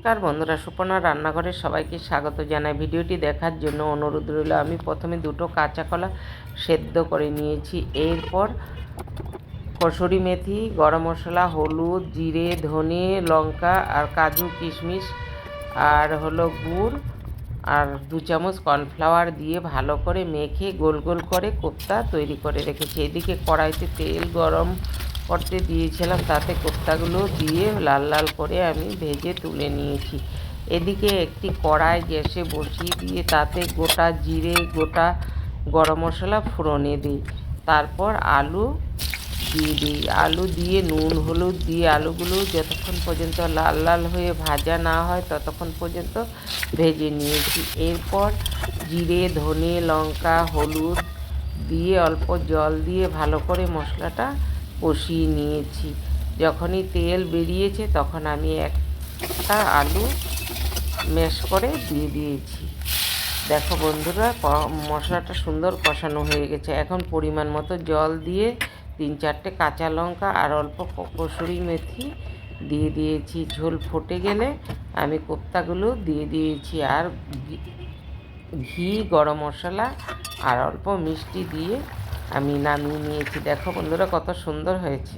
নমস্কার বন্ধুরা, সুপর্ণা রান্নাঘরে সবাইকে স্বাগত জানাই। ভিডিওটি দেখার জন্য অনুরোধ রইল। আমি প্রথমে দুটো কাঁচা কলা সেদ্ধ করে নিয়েছি। এরপর কসুরি মেথি, গরম মশলা, হলুদ, জিরে, ধনে, লঙ্কা আর কাজু কিশমিশ আর হলো গুড় আর 2 চামচ কর্নফ্লাওয়ার দিয়ে ভালো করে মেখে গোল গোল করে কোপ্তা তৈরি করে রেখেছি। এদিকে কড়াইতে তেল গরম করতে দিয়েছিলাম, তাতে কোপ্তাগুলো দিয়ে লাল লাল করে আমি ভেজে তুলে নিয়েছি। এদিকে একটি কড়াই গ্যাসে বসিয়ে দিয়ে তাতে গোটা জিরে, গোটা গরম মশলা ফোড়নে দিই। তারপর আলু দিয়ে দিই। আলু দিয়ে নুন হলুদ দিয়ে আলুগুলো যতক্ষণ পর্যন্ত লাল লাল হয়ে ভাজা না হয় ততক্ষণ পর্যন্ত ভেজে নিয়েছি। এরপর জিরে, ধনে, লঙ্কা, হলুদ দিয়ে অল্প জল দিয়ে ভালো করে মশলাটা কষিয়ে নিয়েছি। যখনই তেল বেরিয়েছে তখন আমি একটা আলু ম্যাশ করে দিয়ে দিয়েছি। দেখো বন্ধুরা, মশলাটা সুন্দর কষানো হয়ে গেছে। এখন পরিমাণ মতো জল দিয়ে 3-4টে কাঁচা লঙ্কা আর অল্প কসুরি মেথি দিয়ে দিয়েছি। ঝোল ফুটে গেলে আমি কোপ্তাগুলো দিয়ে দিয়েছি আর ঘি, গরম মশলা আর অল্প মিষ্টি দিয়ে আমি নামিয়ে নিয়েছি। দেখো বন্ধুরা, কত সুন্দর হয়েছে।